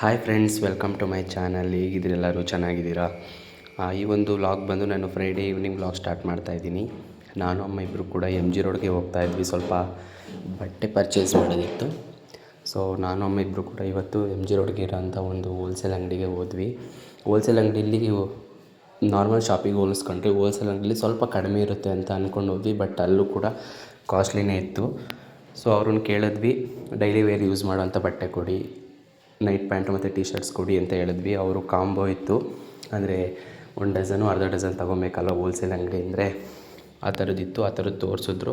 Hi friends, welcome to my channel. ಹೇಗಿದ್ದೀರಿ? ಎಲ್ಲರೂ ಚೆನ್ನಾಗಿದ್ದೀರಾ? ಈ ಒಂದು ವ್ಲಾಗ್ ಬಂದು ನಾನು ಫ್ರೈಡೇ ಈವ್ನಿಂಗ್ ವ್ಲಾಗ್ ಸ್ಟಾರ್ಟ್ ಮಾಡ್ತಾಯಿದ್ದೀನಿ. ನಾನು ಅಮ್ಮ ಇಬ್ಬರು ಕೂಡ MG ರೋಡ್ಗೆ ಹೋಗ್ತಾಯಿದ್ವಿ, ಸ್ವಲ್ಪ ಬಟ್ಟೆ ಪರ್ಚೇಸ್ ಮಾಡೋದಿತ್ತು. ಸೊ ನಾನು ಅಮ್ಮ ಇಬ್ಬರು ಕೂಡ ಇವತ್ತು MG ರೋಡ್ಗೆ ಇರೋಂಥ ಒಂದು ಹೋಲ್ಸೇಲ್ ಅಂಗಡಿಗೆ ಹೋದ್ವಿ. ಹೋಲ್ಸೇಲ್ ಅಂಗಡಿಯಲ್ಲಿ ನಾರ್ಮಲ್ ಶಾಪಿಗೆ ಹೋಲಿಸ್ಕೊಂಡ್ರೆ ಹೋಲ್ಸೇಲ್ ಅಂಗಡಿಲಿ ಸ್ವಲ್ಪ ಕಡಿಮೆ ಇರುತ್ತೆ ಅಂತ ಅಂದ್ಕೊಂಡು ಹೋದ್ವಿ. ಬಟ್ ಅಲ್ಲೂ ಕೂಡ ಕಾಸ್ಟ್ಲಿನೇ ಇತ್ತು. ಸೊ ಅವ್ರನ್ನ ಕೇಳಿದ್ವಿ, ಡೈಲಿ ವೇರ್ ಯೂಸ್ ಮಾಡೋಂಥ ಬಟ್ಟೆ ಕೊಡಿ, ನೈಟ್ ಪ್ಯಾಂಟು ಮತ್ತು ಟೀ ಶರ್ಟ್ಸ್ ಕೊಡಿ ಅಂತ ಹೇಳಿದ್ವಿ. ಅವರು ಕಾಂಬೋ ಇತ್ತು, ಅಂದರೆ 1 ಡಜನು ಅರ್ಧ ಡಜನ್ ತೊಗೊಬೇಕಲ್ಲ ಹೋಲ್ಸೇಲ್ ಅಂಗಡಿ ಅಂದರೆ, ಆ ಥರದ್ದಿತ್ತು. ಆ ಥರದ್ದು ತೋರಿಸಿದ್ರು.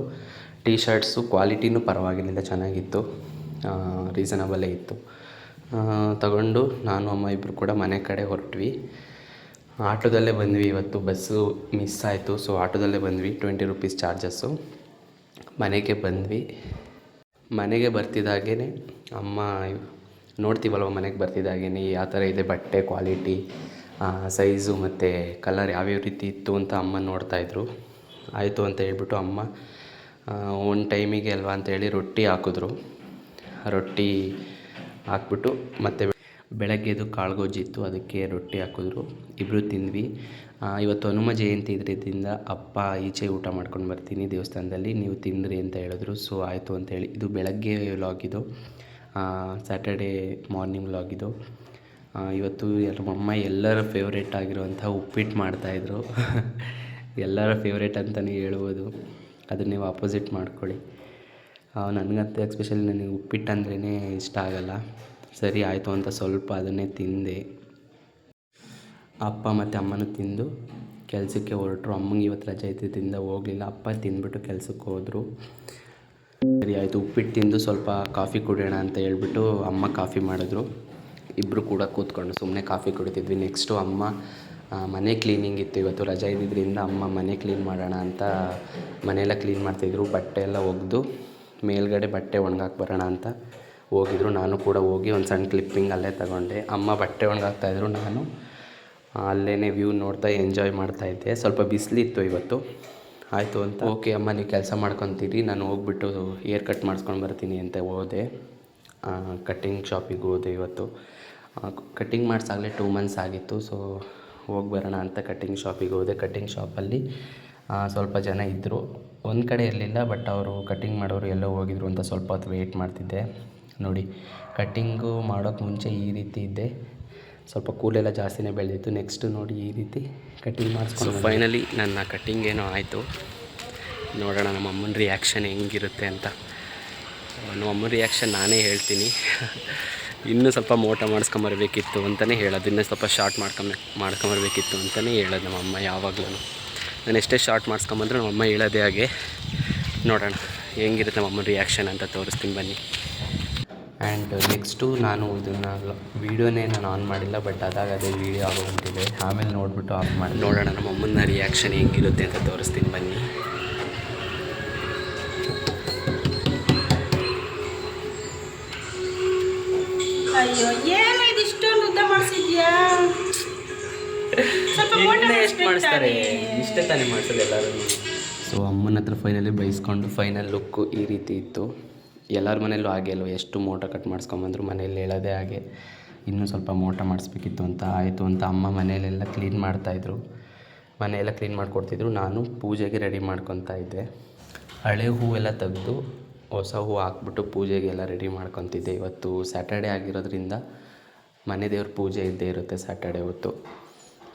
ಟೀ ಶರ್ಟ್ಸು ಕ್ವಾಲಿಟಿನೂ ಪರವಾಗಿರಲಿಲ್ಲ, ಚೆನ್ನಾಗಿತ್ತು, ರೀಸನಬಲ್ಲೇ ಇತ್ತು. ತಗೊಂಡು ನಾನು ಅಮ್ಮ ಇಬ್ಬರು ಕೂಡ ಮನೆ ಕಡೆ ಹೊರಟ್ವಿ. ಆಟೋದಲ್ಲೇ ಬಂದ್ವಿ. ಇವತ್ತು ಬಸ್ಸು ಮಿಸ್ ಆಯಿತು, ಸೊ ಆಟೋದಲ್ಲೇ ಬಂದ್ವಿ. 20 ರೂಪೀಸ್ ಚಾರ್ಜಸ್ಸು. ಮನೆಗೆ ಬಂದ್ವಿ. ಮನೆಗೆ ಬರ್ತಿದ್ದಾಗೇ ಅಮ್ಮ ನೋಡ್ತೀವಲ್ವ, ಮನೆಗೆ ಬರ್ತಿದ್ದಾಗೇ ಯಾವ ಥರ ಇದೆ ಬಟ್ಟೆ ಕ್ವಾಲಿಟಿ, ಸೈಜು ಮತ್ತು ಕಲರ್ ಯಾವ್ಯಾವ ರೀತಿ ಇತ್ತು ಅಂತ ಅಮ್ಮ ನೋಡ್ತಾಯಿದ್ರು. ಆಯಿತು ಅಂತ ಹೇಳ್ಬಿಟ್ಟು ಅಮ್ಮ ಒಂದು ಟೈಮಿಗೆ ಅಲ್ವಾ ಅಂತೇಳಿ ರೊಟ್ಟಿ ಹಾಕಿದ್ರು. ರೊಟ್ಟಿ ಹಾಕ್ಬಿಟ್ಟು ಮತ್ತು ಬೆಳಗ್ಗೆದು ಕಾಳುಗೊಜ್ಜಿತ್ತು, ಅದಕ್ಕೆ ರೊಟ್ಟಿ ಹಾಕಿದ್ರು. ಇಬ್ಬರು ತಿಂದ್ವಿ. ಇವತ್ತು ಹನುಮ ಜಯಂತಿ ಇದರಿಂದ ಅಪ್ಪ ಈಚೆ ಊಟ ಮಾಡ್ಕೊಂಡು ಬರ್ತೀನಿ ದೇವಸ್ಥಾನದಲ್ಲಿ, ನೀವು ತಿಂದ್ರಿ ಅಂತ ಹೇಳಿದ್ರು. ಸೊ ಆಯಿತು ಅಂತೇಳಿ, ಇದು ಬೆಳಗ್ಗೆ ವ್ಲಾಗಿದು, ಸ್ಯಾಟರ್ಡೇ ಮಾರ್ನಿಂಗ್ ವ್ಲಾಗಿದು. ಇವತ್ತು ನಮ್ಮಮ್ಮ ಎಲ್ಲರ ಫೇವ್ರೇಟ್ ಆಗಿರುವಂಥ ಉಪ್ಪಿಟ್ಟು ಮಾಡ್ತಾಯಿದ್ರು. ಎಲ್ಲರ ಫೇವ್ರೇಟ್ ಅಂತಲೇ ಹೇಳ್ಬೋದು, ಅದನ್ನ ನೀವು ಅಪೋಸಿಟ್ ಮಾಡ್ಕೊಳ್ಳಿ. ನನಗಂತೂ ಎಸ್ಪೆಷಲಿ ನನಗೆ ಉಪ್ಪಿಟ್ಟು ಅಂದ್ರೇ ಇಷ್ಟ ಆಗೋಲ್ಲ. ಸರಿ ಆಯಿತು ಅಂತ ಸ್ವಲ್ಪ ಅದನ್ನೇ ತಿಂದೆ. ಅಪ್ಪ ಮತ್ತು ಅಮ್ಮನೂ ತಿಂದು ಕೆಲಸಕ್ಕೆ ಹೊರಟರು. ಅಮ್ಮಂಗೆ ಇವತ್ತು ರಜೆ ಇದ್ದಿದ್ದರಿಂದ ಹೋಗಲಿಲ್ಲ. ಅಪ್ಪ ತಿಂದ್ಬಿಟ್ಟು ಕೆಲಸಕ್ಕೆ ಹೋದರು. ಸರಿ ಆಯಿತು, ಉಪ್ಪಿಟ್ಟು ತಿಂದು ಸ್ವಲ್ಪ ಕಾಫಿ ಕುಡಿಯೋಣ ಅಂತ ಹೇಳ್ಬಿಟ್ಟು ಅಮ್ಮ ಕಾಫಿ ಮಾಡಿದ್ರು. ಇಬ್ಬರು ಕೂಡ ಕೂತ್ಕೊಂಡು ಸುಮ್ಮನೆ ಕಾಫಿ ಕುಡಿತಿದ್ವಿ. ನೆಕ್ಸ್ಟು ಅಮ್ಮ ಮನೆ ಕ್ಲೀನಿಂಗ್ ಇತ್ತು. ಇವತ್ತು ರಜೆ ಇದ್ದಿದ್ದರಿಂದ ಅಮ್ಮ ಮನೆ ಕ್ಲೀನ್ ಮಾಡೋಣ ಅಂತ ಮನೆಯೆಲ್ಲ ಕ್ಲೀನ್ ಮಾಡ್ತಾಯಿದ್ರು. ಬಟ್ಟೆ ಎಲ್ಲ ಒಗೆದು ಮೇಲ್ಗಡೆ ಬಟ್ಟೆ ಒಣಗಾಕಿ ಬರೋಣ ಅಂತ ಹೋಗಿದ್ರು. ನಾನು ಕೂಡ ಹೋಗಿ ಒಂದು ಸಣ್ಣ ಕ್ಲಿಪ್ಪಿಂಗ್ ಅಲ್ಲೇ ತಗೊಂಡೆ. ಅಮ್ಮ ಬಟ್ಟೆ ಒಣಗಾಕ್ತಾಯಿದ್ರು, ನಾನು ಅಲ್ಲೇ ವ್ಯೂ ನೋಡ್ತಾ ಎಂಜಾಯ್ ಮಾಡ್ತಾಯಿದ್ದೆ. ಸ್ವಲ್ಪ ಬಿಸಿಲಿತ್ತು ಇವತ್ತು. ಆಯಿತು ಅಂತ ಓಕೆ ಅಮ್ಮ ನೀವು ಕೆಲಸ ಮಾಡ್ಕೊತೀರಿ, ನಾನು ಹೋಗ್ಬಿಟ್ಟು ಏರ್ ಕಟ್ ಮಾಡಿಸ್ಕೊಂಡು ಬರ್ತೀನಿ ಅಂತ ಹೋದೆ. ಕಟ್ಟಿಂಗ್ ಶಾಪಿಗೆ ಹೋದೆ ಇವತ್ತು. ಕಟ್ಟಿಂಗ್ ಮಾಡಿಸಾಗಲೇ 2 months ಆಗಿತ್ತು. ಸೊ ಹೋಗಿ ಬರೋಣ ಅಂತ ಕಟ್ಟಿಂಗ್ ಶಾಪಿಗೆ ಹೋದೆ. ಕಟ್ಟಿಂಗ್ ಶಾಪಲ್ಲಿ ಸ್ವಲ್ಪ ಜನ ಇದ್ದರು. ಒಂದು ಕಡೆ ಇರಲಿಲ್ಲ, ಬಟ್ ಅವರು ಕಟ್ಟಿಂಗ್ ಮಾಡೋರು ಎಲ್ಲೋ ಹೋಗಿದ್ರು ಅಂತ ಸ್ವಲ್ಪ ಹೊತ್ತು ವೆಯ್ಟ್ ಮಾಡ್ತಿದ್ದೆ. ನೋಡಿ, ಕಟ್ಟಿಂಗು ಮಾಡೋಕ್ಕೆ ಮುಂಚೆ ಈ ರೀತಿ ಇದ್ದೆ, ಸ್ವಲ್ಪ ಕೂಲೆಲ್ಲ ಜಾಸ್ತಿನೇ ಬೆಳೆದಿತ್ತು. ನೆಕ್ಸ್ಟು ನೋಡಿ ಈ ರೀತಿ ಕಟ್ಟಿಂಗ್ ಮಾಡಿಸ್ಕೊಂಡು ಫೈನಲಿ ನನ್ನ ಕಟ್ಟಿಂಗ್ ಏನೋ ಆಯಿತು. ನೋಡೋಣ ನಮ್ಮ ಅಮ್ಮನ ರಿಯಾಕ್ಷನ್ ಹೆಂಗಿರುತ್ತೆ ಅಂತ. ನಮ್ಮ ಅಮ್ಮನ ರಿಯಾಕ್ಷನ್ ನಾನೇ ಹೇಳ್ತೀನಿ. ಇನ್ನೂ ಸ್ವಲ್ಪ ಮೋಟ ಮಾಡಿಸ್ಕೊಂಬರ್ಬೇಕಿತ್ತು ಅಂತಲೇ ಹೇಳೋದು, ಇನ್ನೂ ಸ್ವಲ್ಪ ಶಾರ್ಟ್ ಮಾಡ್ಕೊಂಬರ್ಬೇಕಿತ್ತು ಅಂತಲೇ ಹೇಳೋದು ನಮ್ಮ ಅಮ್ಮ ಯಾವಾಗಲೂ. ನಾನು ಎಷ್ಟೇ ಶಾರ್ಟ್ ಮಾಡಿಸ್ಕೊಂಬಂದ್ರೆ ನಮ್ಮ ಅಮ್ಮ ಹೇಳೋದೇ ಹಾಗೆ. ನೋಡೋಣ ಹೆಂಗಿರುತ್ತೆ ನಮ್ಮ ಅಮ್ಮನ ರಿಯಾಕ್ಷನ್ ಅಂತ ತೋರಿಸ್ತೀನಿ ಬನ್ನಿ. ಆ್ಯಂಡ್ ನೆಕ್ಸ್ಟು ನಾನು ಇದನ್ನು ವೀಡಿಯೋನೇ ನಾನು ಆನ್ ಮಾಡಿಲ್ಲ, ಬಟ್ ಅದೇ ವೀಡಿಯೋ ಆಗೋಗ್ಬಿಟ್ಟಿದೆ. ಆಮೇಲೆ ನೋಡಿಬಿಟ್ಟು ಆಫ್ ಮಾಡಿ ನೋಡೋಣ ನಮ್ಮ ಅಮ್ಮನ ರಿಯಾಕ್ಷನ್ ಹೆಂಗಿರುತ್ತೆ ಅಂತ ತೋರಿಸ್ತೀನಿ ಬನ್ನಿ. ಅಯ್ಯೋ ಏನು ಇದು ಇಷ್ಟೊಂದು ಉದ್ದ ಮಾಡಿಸಿದ್ಯಾ? ಎಷ್ಟು ಮಾಡಿಸ್ತಾರೆ, ಇಷ್ಟೇ ತಾನೇ ಮಾಡಿಸೋದು ಎಲ್ಲರೂ. ಸೊ ಅಮ್ಮನ ಹತ್ರ ಫೈನಲಿ ಬೈಸ್ಕೊಂಡು ಫೈನಲ್ ಲುಕ್ಕು ಈ ರೀತಿ ಇತ್ತು. ಎಲ್ಲರ ಮನೆಯಲ್ಲೂ ಹಾಗೆ ಅಲ್ವ, ಎಷ್ಟು ಮೋಟ ಕಟ್ ಮಾಡಿಸ್ಕೊಂಬಂದ್ರು ಮನೇಲಿ ಹೇಳೋದೇ ಹಾಗೆ. ಇನ್ನೂ ಸ್ವಲ್ಪ ಮೋಟ ಮಾಡಿಸ್ಬೇಕಿತ್ತು ಅಂತ ಆಯಿತು ಅಂತ ಅಮ್ಮ ಮನೆಯಲ್ಲೆಲ್ಲ ಕ್ಲೀನ್ ಮಾಡ್ತಾಯಿದ್ರು, ಮನೆಯೆಲ್ಲ ಕ್ಲೀನ್ ಮಾಡಿಕೊಡ್ತಿದ್ರು. ನಾನು ಪೂಜೆಗೆ ರೆಡಿ ಮಾಡ್ಕೊತಾ ಇದ್ದೆ. ಹಳೆ ಹೂವೆಲ್ಲ ತೆಗೆದು ಹೊಸ ಹೂವು ಹಾಕ್ಬಿಟ್ಟು ಪೂಜೆಗೆಲ್ಲ ರೆಡಿ ಮಾಡ್ಕೊತಿದ್ದೆ. ಇವತ್ತು ಸ್ಯಾಟರ್ಡೇ ಆಗಿರೋದ್ರಿಂದ ಮನೆ ದೇವ್ರ ಪೂಜೆ ಇದ್ದೇ ಇರುತ್ತೆ ಸ್ಯಾಟರ್ಡೇ ಹೊತ್ತು.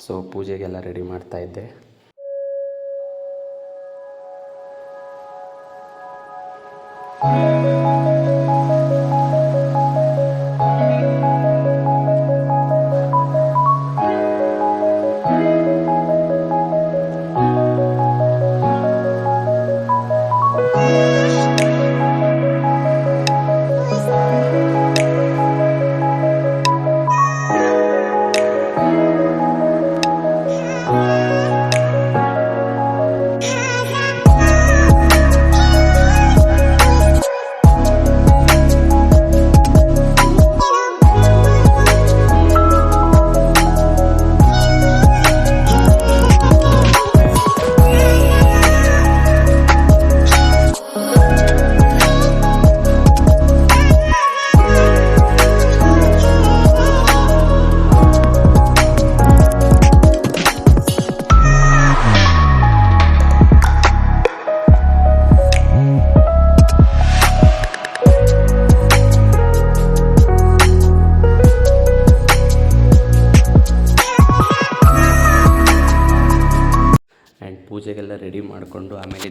ಸೊ ಪೂಜೆಗೆಲ್ಲ ರೆಡಿ ಮಾಡ್ತಾಯಿದ್ದೆ.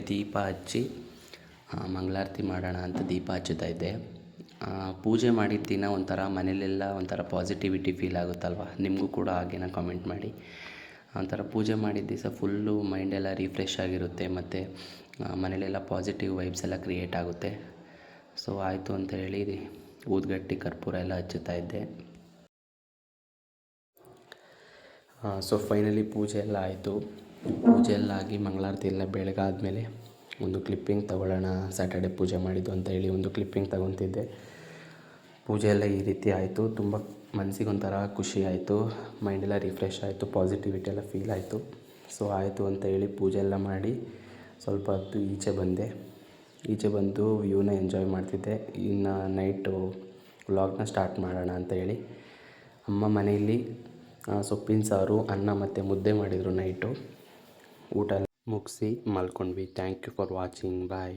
ದೀಪ ಹಚ್ಚಿ ಮಂಗಳಾರತಿ ಮಾಡೋಣ ಅಂತ ದೀಪ ಹಚ್ಚುತ್ತಾ ಇದ್ದೆ. ಪೂಜೆ ಮಾಡಿದ ದಿನ ಒಂಥರ ಮನೇಲೆಲ್ಲ ಒಂಥರ ಪಾಸಿಟಿವಿಟಿ ಫೀಲ್ ಆಗುತ್ತಲ್ವ, ನಿಮಗೂ ಕೂಡ ಹಾಗೇನ ಕಾಮೆಂಟ್ ಮಾಡಿ. ಒಂಥರ ಪೂಜೆ ಮಾಡಿದ ದಿವಸ ಫುಲ್ಲು ಮೈಂಡೆಲ್ಲ ರಿಫ್ರೆಶ್ ಆಗಿರುತ್ತೆ ಮತ್ತು ಮನೇಲೆಲ್ಲ ಪಾಸಿಟಿವ್ ವೈಬ್ಸ್ ಎಲ್ಲ ಕ್ರಿಯೇಟ್ ಆಗುತ್ತೆ. ಸೊ ಆಯಿತು ಅಂತ ಹೇಳಿ ಊದುಗಡ್ಡಿ ಕರ್ಪೂರ ಎಲ್ಲ ಹಚ್ಚುತ್ತಾ ಇದ್ದೆ. ಸೊ ಫೈನಲಿ ಪೂಜೆ ಎಲ್ಲ ಆಯಿತು. ಪೂಜೆ ಎಲ್ಲ ಆಗಿ ಮಂಗಳಾರತಿ ಎಲ್ಲ ಬೆಳಗಾದ್ಮೇಲೆ ಒಂದು ಕ್ಲಿಪ್ಪಿಂಗ್ ತೊಗೊಳ್ಳೋಣ, ಸ್ಯಾಟರ್ಡೆ ಪೂಜೆ ಮಾಡಿದ್ದು ಅಂತ ಹೇಳಿ ಒಂದು ಕ್ಲಿಪ್ಪಿಂಗ್ ತೊಗೊತಿದ್ದೆ. ಪೂಜೆ ಎಲ್ಲ ಈ ರೀತಿ ಆಯಿತು. ತುಂಬ ಮನಸ್ಸಿಗೊಂಥರ ಖುಷಿ ಆಯಿತು, ಮೈಂಡೆಲ್ಲ ರಿಫ್ರೆಶ್ ಆಯಿತು, ಪಾಸಿಟಿವಿಟಿ ಎಲ್ಲ ಫೀಲ್ ಆಯಿತು. ಸೊ ಆಯಿತು ಅಂತ ಹೇಳಿ ಪೂಜೆ ಎಲ್ಲ ಮಾಡಿ ಸ್ವಲ್ಪ ಹೊತ್ತು ಈಚೆ ಬಂದು ವ್ಯೂನ ಎಂಜಾಯ್ ಮಾಡ್ತಿದ್ದೆ. ಇನ್ನು ನೈಟು ವ್ಲಾಗ್ನ ಸ್ಟಾರ್ಟ್ ಮಾಡೋಣ ಅಂತ ಹೇಳಿ ಅಮ್ಮ ಮನೆಯಲ್ಲಿ ಸೊಪ್ಪಿನ ಸಾರು, ಅನ್ನ ಮತ್ತು ಮುದ್ದೆ ಮಾಡಿದರು. ನೈಟು ಊಟ ಎಲ್ಲ ಮುಗಿಸಿ ಮಲ್ಕೊಂಡ್ವಿ. Thank you for watching. Bye.